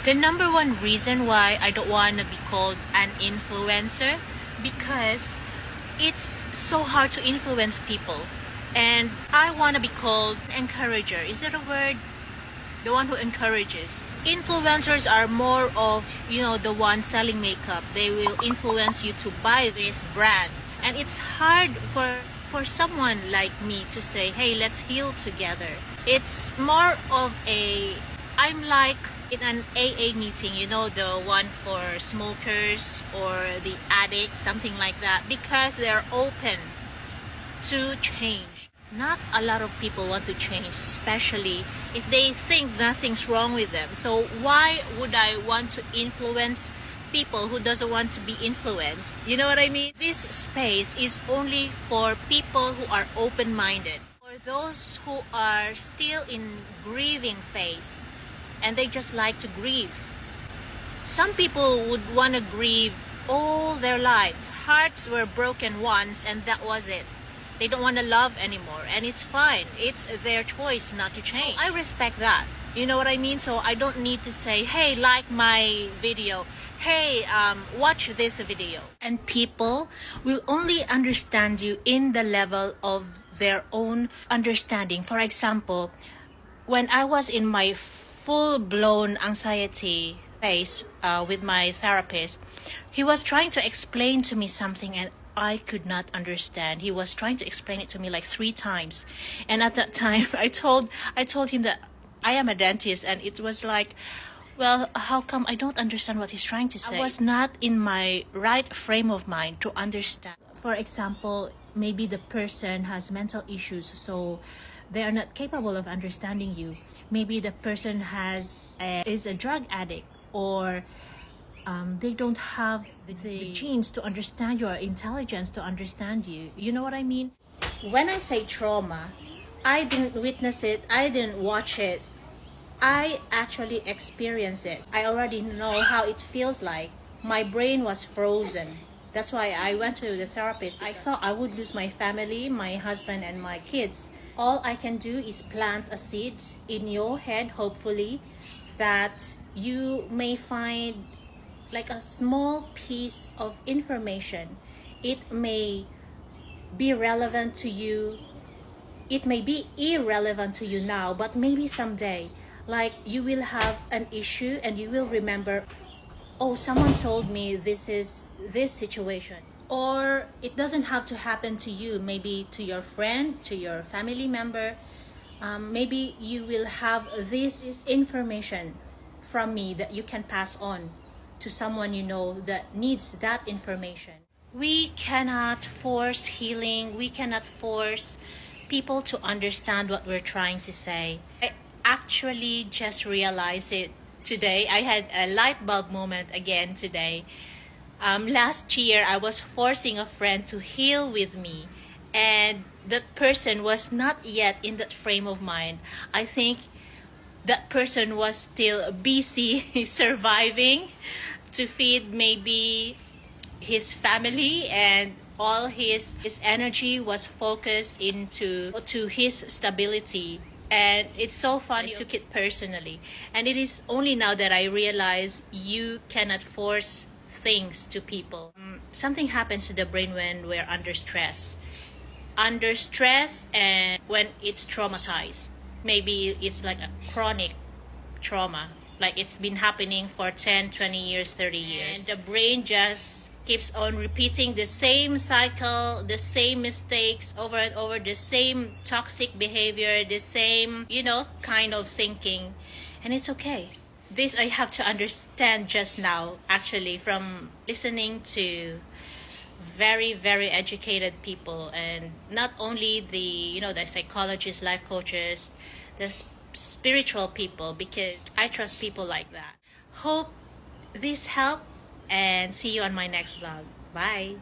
The number one reason why I don't want to be called an influencer, because it's so hard to influence people. And I want to be called encourager. Is that a word? The one who encourages. Influencers are more of, the one selling makeup. They will influence you to buy these brands. And it's hard for someone like me to say, hey, let's heal together. It's more of I'm like in an AA meeting, the one for smokers or the addicts, something like that, because they're open to change. Not a lot of people want to change, especially if they think nothing's wrong with them. So why would I want to influence people who doesn't want to be influenced? You know what I mean? This space is only for people who are open-minded, for those who are still in grieving phase and they just like to grieve. Some people would want to grieve all their lives. Hearts were broken once and that was it. They don't want to love anymore, and it's fine. It's their choice not to change. I respect that. You know what I mean? So I don't need to say, hey, like my video. Hey, watch this video. And people will only understand you in the level of their own understanding. For example, when I was in my full-blown anxiety phase with my therapist, he was trying to explain to me something and I could not understand. He was trying to explain it to me like 3 times. And at that time, I told him that I am a dentist, and it was like, well, how come I don't understand what he's trying to say? I was not in my right frame of mind to understand. For example, maybe the person has mental issues, so they are not capable of understanding you. Maybe the person is a drug addict, or they don't have the genes to understand you or intelligence to understand you. You know what I mean? When I say trauma, I didn't witness it, I didn't watch it. I actually experienced it. I already know how it feels like. My brain was frozen. That's why I went to the therapist. I thought I would lose my family, my husband and my kids. All I can do is plant a seed in your head, hopefully, that you may find like a small piece of information. It may be relevant to you. It may be irrelevant to you now, but maybe someday, like you will have an issue and you will remember, oh, someone told me this is this situation. Or it doesn't have to happen to you, maybe to your friend, to your family member. Maybe you will have this information from me that you can pass on to someone you know that needs that information. We cannot force healing. We cannot force people to understand what we're trying to say. I actually just realized it today. I had a light bulb moment again today. Last year, I was forcing a friend to heal with me, and that person was not yet in that frame of mind. I think that person was still busy surviving to feed maybe his family, and all his energy was focused into his stability. And it's so funny. I took it personally, and it is only now that I realize you cannot force things to people. Something happens to the brain when we're under stress, and when it's traumatized. Maybe it's like a chronic trauma, like it's been happening for 10, 20 years, 30 years. And the brain just keeps on repeating the same cycle, the same mistakes over and over, the same toxic behavior, the same, kind of thinking. And it's okay. This I have to understand just now, actually, from listening to very, very educated people, and not only the psychologists, life coaches, the spiritual people, because I trust people like that. Hope this helped, and see you on my next vlog. Bye.